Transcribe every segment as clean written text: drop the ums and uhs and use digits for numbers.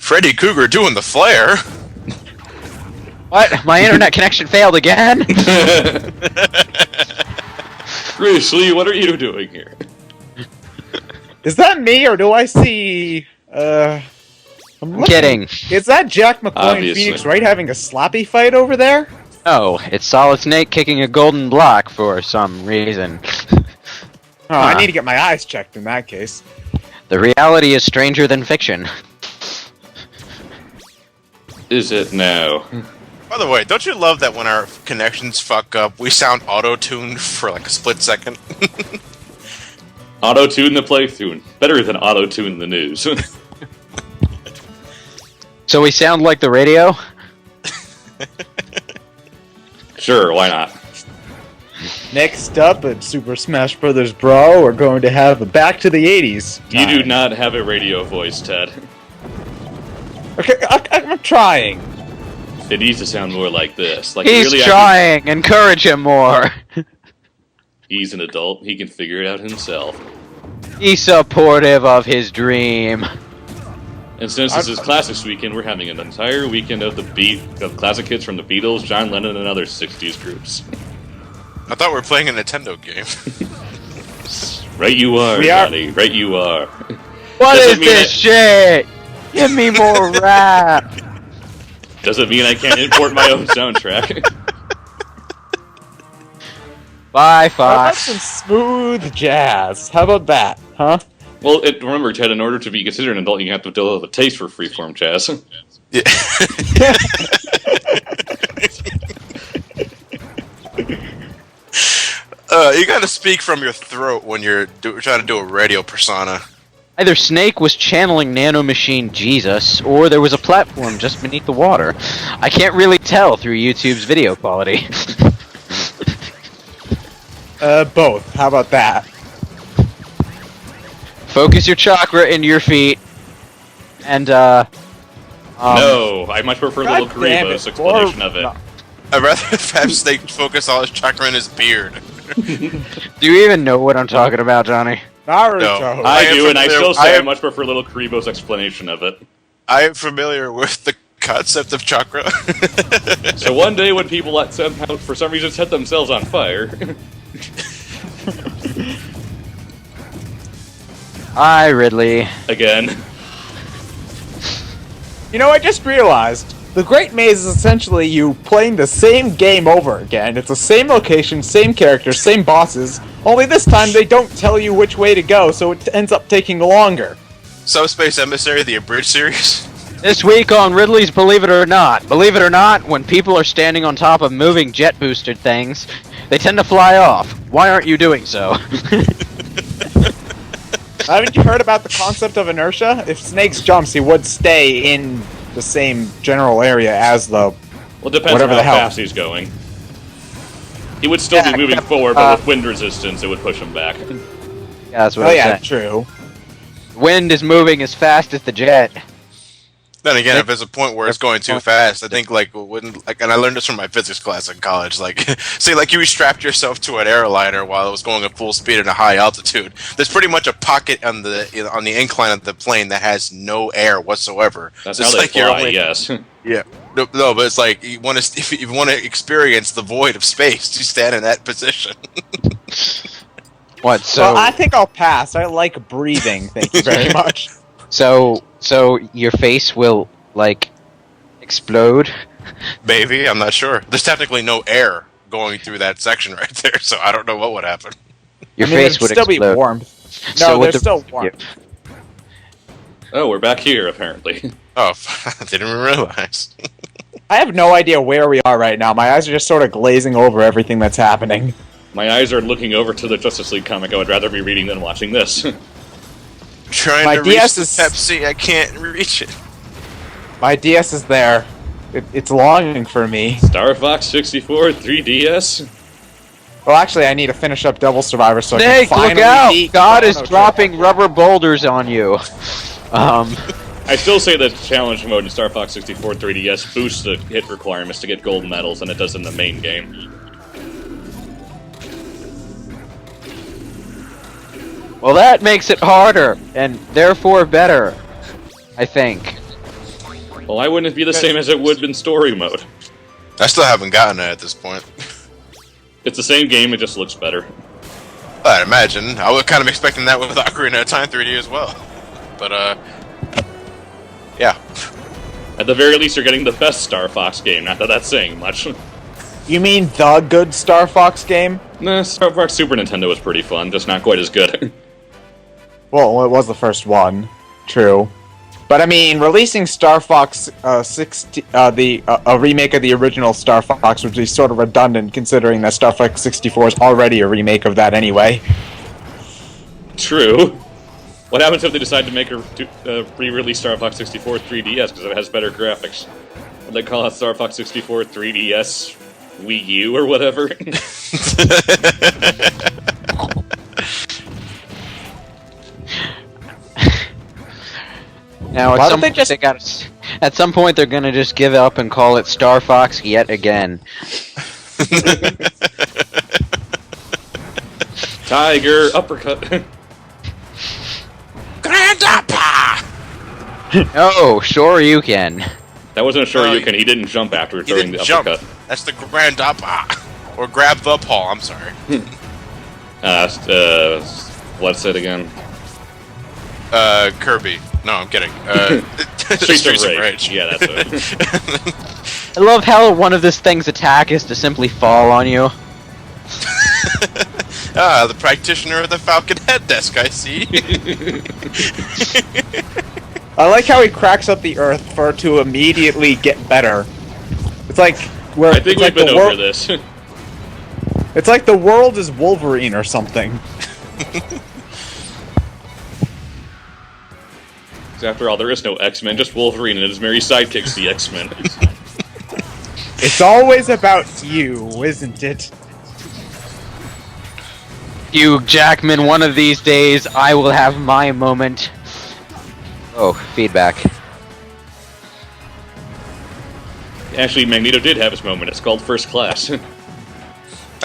Freddy Cougar doing the flare. What? My internet connection failed again? Bruce Lee, what are you doing here? Is that me, or do I see... I'm Kidding. Is that Jack McCoy and Obviously. Phoenix Wright having a sloppy fight over there? No, it's Solid Snake kicking a golden block for some reason. Oh, I need to get my eyes checked in that case. The reality is stranger than fiction. Is it now? By the way, don't you love that when our connections fuck up, we sound auto-tuned for like a split second? Auto-tune the playthrough. Better than auto-tune the news. So we sound like the radio? Sure, why not? Next up at Super Smash Bros. Brawl, we're going to have a Back to the 80s. You do not have a radio voice, Ted. Okay, I'm trying. It needs to sound more like this. Like He's really trying! Encourage him more! He's an adult. He can figure it out himself. He's supportive of his dream. And since this is Classics Weekend, we're having an entire weekend of of classic hits from the Beatles, John Lennon, and other 60s groups. I thought we were playing a Nintendo game. Right you are, Johnny. Right you are. What is this shit? Give me more rap! Doesn't mean I can't import my own soundtrack. Bye, How about Fox. some smooth jazz? How about that, huh? Well, remember, Ted, in order to be considered an adult, you have to develop a taste for freeform jazz. Yeah. You gotta speak from your throat when you're trying to do a radio persona. Either Snake was channeling nanomachine Jesus, or there was a platform just beneath the water. I can't really tell through YouTube's video quality. Both. How about that? Focus your chakra into your feet, and no, I much prefer God Little damn Karibo's it, explanation or- of it. no. I'd rather have Snake focus all his chakra in his beard. Do you even know what I'm talking about, Johnny? Naruto. No. I am do, and I familiar- still say I am- much prefer Little Karibo's explanation of it. I am familiar with the concept of chakra. So one day when people somehow, for some reason, set themselves on fire... Hi, Ridley. Again. You know, I just realized the Great Maze is essentially you playing the same game over again. It's the same location, same characters, same bosses. Only this time they don't tell you which way to go, so it ends up taking longer. Subspace Emissary, the abridged series. This week on Ridley's Believe It or Not. Believe it or not, when people are standing on top of moving jet-boosted things, they tend to fly off. Why aren't you doing so? Haven't you heard about the concept of inertia? If Snakes jumps, he would stay in the same general area as the... Well, it depends Whatever on the how hell. fast he's going. He would still be moving forward, but with wind resistance, it would push him back. Yeah, that's what Oh I'm yeah, saying. true. Wind is moving as fast as the jet. Then again, if there's a point where it's going too fast, I think and I learned this from my physics class in college. Like, say, like you strapped yourself to an airliner while it was going at full speed at a high altitude. There's pretty much a pocket on the incline of the plane that has no air whatsoever. That's It's how they like you're fly, only- yes. Yeah. No, but it's like if you want to experience the void of space, you stand in that position. What, so... Well, I think I'll pass. I like breathing, thank you very much. So your face will, like, explode? Maybe, I'm not sure. There's technically no air going through that section right there, so I don't know what would happen. Your I mean, face it'd would still explode. be warm. No, So with there's still warmth. Oh, we're back here, apparently. Oh, I didn't even realize. I have no idea where we are right now. My eyes are just sort of glazing over everything that's happening. My eyes are looking over to the Justice League comic. I would rather be reading than watching this. Trying My to reach DS the is- Pepsi, I can't reach it. My DS is there. It's longing for me. Star Fox 64 3DS? Well, actually, I need to finish up Double Survivor so Snake, I can look finally out! beat God is Chrono dropping rubber boulders on you. I still say that challenge mode in Star Fox 64 3DS boosts the hit requirements to get gold medals than it does in the main game. Well, that makes it harder, and therefore better, I think. Well, why wouldn't it be the same as it would in story mode? I still haven't gotten it at this point. It's the same game, it just looks better. I'd imagine. I was kind of expecting that with Ocarina of Time 3D as well. But, yeah. At the very least, you're getting the best Star Fox game, not that that's saying much. You mean the good Star Fox game? Nah, Star Fox Super Nintendo was pretty fun, just not quite as good. Well, it was the first one. True. But I mean, releasing Star Fox a remake of the original Star Fox would be sort of redundant, considering that Star Fox 64 is already a remake of that anyway. True. What happens if they decide to make a re-release Star Fox 64 3DS because it has better graphics? Would they call it Star Fox 64 3DS Wii U or whatever? Now, at some point, they're gonna just give up and call it Star Fox yet again. Tiger uppercut. Grandpa! Oh, sure you can. That wasn't a Shoryuken. He didn't jump after He throwing didn't the jump. uppercut. That's the Grandpa. Or grab the paw, I'm sorry. What's it again? Kirby. No, I'm kidding. Streets of Rage. Yeah, that's it. I love how one of this thing's attack is to simply fall on you. The practitioner of the Falcon Head desk, I see. I like how he cracks up the earth for it to immediately get better. It's like I think we've been over this. It's like the world is Wolverine or something. After all, there is no X-Men, just Wolverine and his merry sidekicks, the X-Men. It's always about you, isn't it? Hugh Jackman, one of these days, I will have my moment. Oh, feedback. Actually, Magneto did have his moment. It's called First Class. I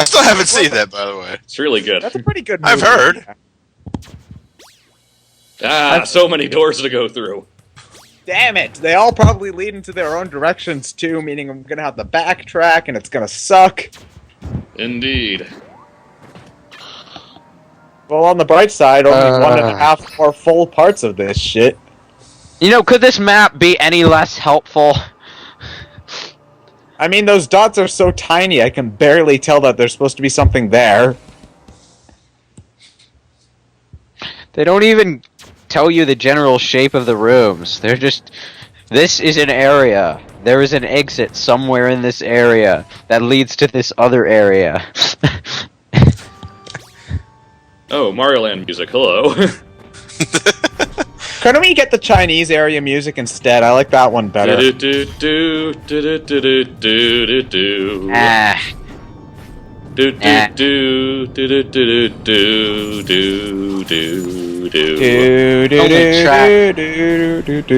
still haven't seen that, by the way. It's really good. That's a pretty good movie. I've heard. So many doors to go through. Damn it! They all probably lead into their own directions too, meaning I'm gonna have to backtrack and it's gonna suck. Indeed. Well, on the bright side, only 1.5 more full parts of this shit. You know, could this map be any less helpful? I mean, those dots are so tiny I can barely tell that there's supposed to be something there. They don't even tell you the general shape of the rooms. They're just, this is an area. There is an exit somewhere in this area that leads to this other area. Oh, Mario Land music, hello. Couldn't we get the Chinese area music instead? I like that one better. Ah. The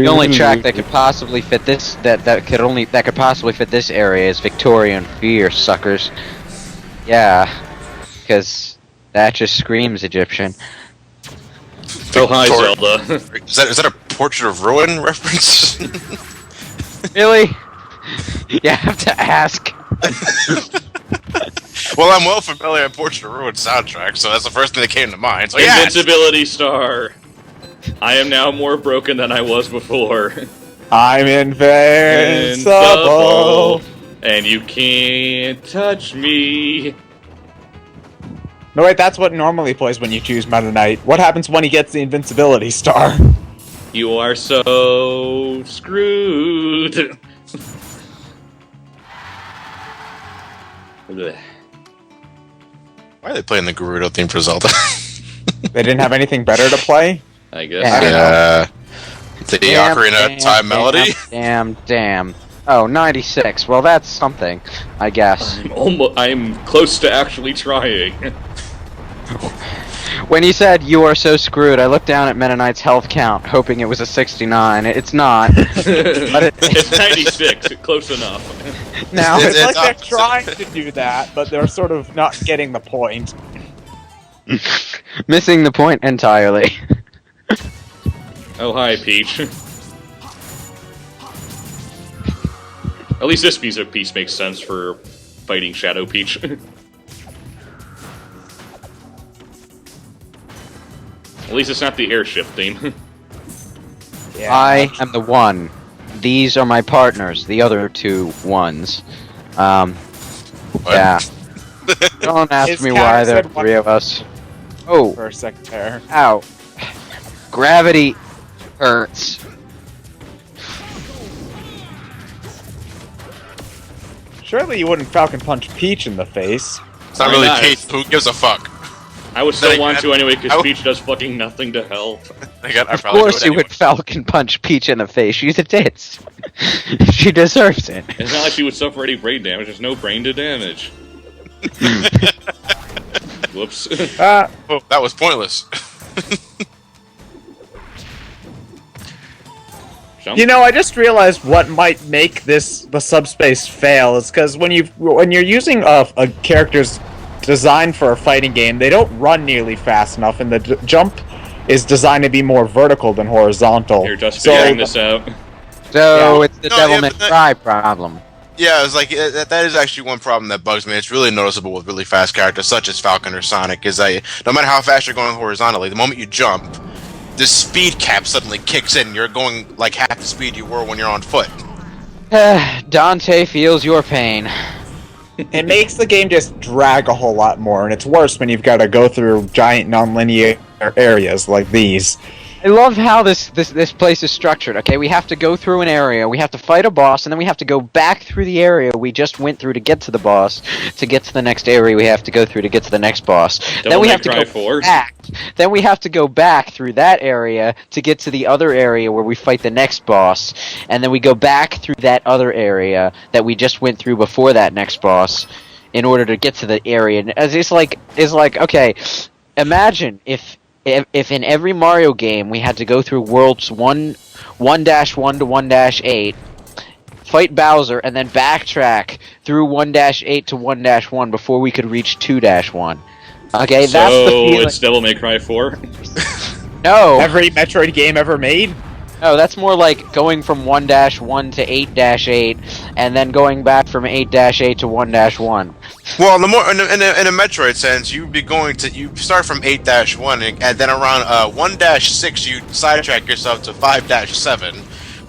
only track that could possibly fit this that could possibly fit this area is Victorian Fear, suckers. Yeah, because that just screams Egyptian. Oh hi, Zelda. Is that a Portrait of Ruin reference? Really? You have to ask. Well, I'm well familiar with Portrait of Ruin soundtrack, so that's the first thing that came to mind. So yeah, Invincibility Star. I am now more broken than I was before. I'm invincible. And you can't touch me. No, wait, that's what normally plays when you choose Meta Knight. What happens when he gets the invincibility star? You are so screwed. why are they playing the Gerudo theme for Zelda? They didn't have anything better to play? I guess. Yeah. The Ocarina of Time melody? Damn. Oh, 96. Well, that's something, I guess. I'm close to actually trying. When he said, "You are so screwed," I looked down at Meta Knight's health count, hoping it was a 69. It's not. But It's 96, close enough. Now, It's like they're trying to do that, but they're sort of not getting the point. missing the point entirely. Oh, hi, Peach. At least this piece makes sense for fighting Shadow Peach. At least it's not the airship theme. Yeah. I am the one. These are my partners, the other two ones. Yeah. Don't ask His me why there are character said 3 of us. Oh, For a second there. ow. Gravity hurts. Surely you wouldn't Falcon Punch Peach in the face. It's not Why really not? Kate. Who gives a fuck? I would still Then want again, to anyway, I because would- Peach does fucking nothing to help. Of course you would Falcon Punch Peach in the face. She's a tits. She deserves it. It's not like she would suffer any brain damage. There's no brain to damage. Whoops. Oh, that was pointless. Jump. You know, I just realized what might make the subspace fail is because when you're using a character's designed for a fighting game, they don't run nearly fast enough, and the jump is designed to be more vertical than horizontal. You're just So- figuring this out. So Yeah. it's the No, Devil yeah, May but that- Cry problem. Yeah, it's like that is actually one problem that bugs me. It's really noticeable with really fast characters such as Falcon or Sonic. Is that no matter how fast you're going horizontally, the moment you jump, the speed cap suddenly kicks in. You're going like half the speed you were when you're on foot. Dante feels your pain. It makes the game just drag a whole lot more, and it's worse when you've got to go through giant non-linear areas like these. I love how this place is structured. Okay, we have to go through an area, we have to fight a boss, and then we have to go back through the area we just went through to get to the boss, to get to the next area we have to go through to get to the next boss. Then we May have to Cry go 4. back. Then we have to go back through that area to get to the other area where we fight the next boss, and then we go back through that other area that we just went through before that next boss in order to get to the area. And it's like okay, imagine if in every Mario game we had to go through worlds 1-1 to 1-8, fight Bowser, and then backtrack through 1-8 to 1-1 before we could reach 2-1. Okay, So that's the feeling. it's Devil May Cry 4? No, Every Metroid game ever made? no, that's more like going from 1-1 to 8-8, and then going back from 8-8 to 1-1. Well, the more in a Metroid sense, you start from 8-1, and then around 1-6 you sidetrack yourself to 5-7,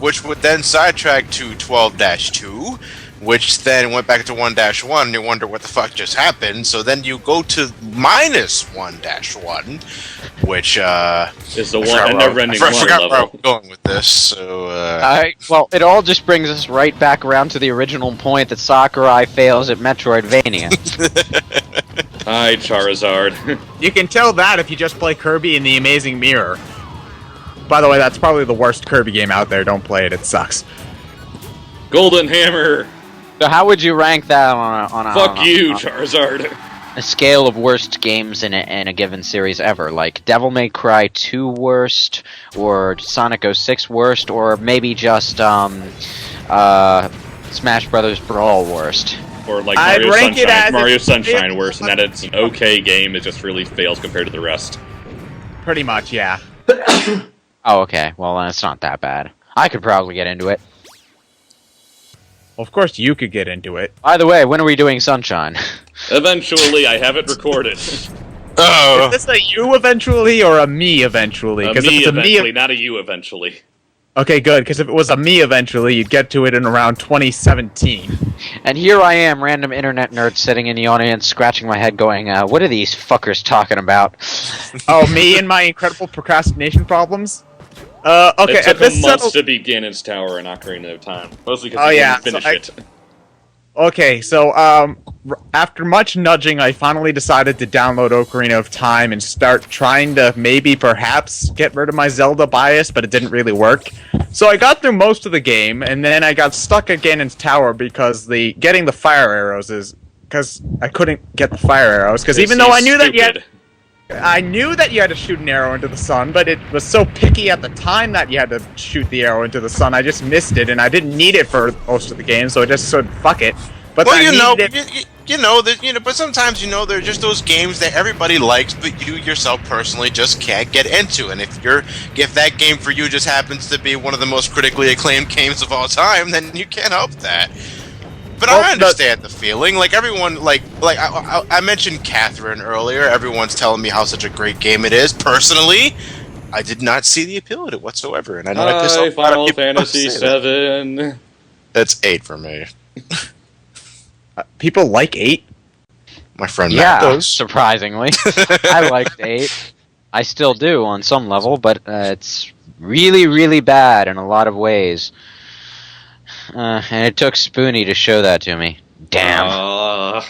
which would then sidetrack to 12-2, which then went back to 1-1, and you wonder what the fuck just happened. So then you go to -1-1, which Is the one and never-ending I one forgot where level. I'm going with this. So Well, it all just brings us right back around to the original point that Sakurai fails at Metroidvania. Hi, Charizard. You can tell that if you just play Kirby in the Amazing Mirror. By the way, that's probably the worst Kirby game out there. Don't play it, it sucks. Golden Hammer! So how would you rank that on Fuck you, on Charizard! a scale of worst games in a given series ever? Like Devil May Cry 2 worst, or Sonic 06 worst, or maybe just Smash Brothers Brawl worst? Or like I'd Mario rank it Sunshine. as Mario it's- Sunshine worse, and that it's an okay game, it just really fails compared to the rest. Pretty much, yeah. Oh, okay. Well, then it's not that bad. I could probably get into it. Well, of course you could get into it. By the way, when are we doing Sunshine? Eventually, I have it recorded. oh, Is this a you eventually or a me eventually? A Because if me it's a eventually, me, not a you eventually. okay, good. Because if it was a me eventually, you'd get to it in around 2017. And here I am, random internet nerd, sitting in the audience, scratching my head, going, "What are these fuckers talking about?" Oh, me and my incredible procrastination problems. Okay. It took At this him months settle- to beat Ganon's Tower in Ocarina of Time. Mostly because Oh, he yeah, didn't so finish it. Okay, so after much nudging, I finally decided to download Ocarina of Time and start trying to maybe perhaps get rid of my Zelda bias, but it didn't really work. So I got through most of the game, and then I got stuck at Ganon's Tower because getting the fire arrows is because I couldn't get the fire arrows because even though I knew that you had to shoot an arrow into the sun, but it was so picky at the time that you had to shoot the arrow into the sun, I just missed it, and I didn't need it for most of the game, so I just said, fuck it. But well, I you know, needed it. but sometimes they're just those games that everybody likes, but you yourself personally just can't get into. And if that game for you just happens to be one of the most critically acclaimed games of all time, then you can't help that. But I understand the feeling. Like everyone, like I mentioned Catherine earlier. Everyone's telling me how such a great game it is. Personally, I did not see the appeal in it whatsoever, and I know I pissed off a lot of Final people Fantasy say that. VII. That's 8 for me. People like 8? My friend Yeah, Matt does. surprisingly. I liked 8. I still do on some level, but it's really, really bad in a lot of ways. And it took Spoonie to show that to me. Damn.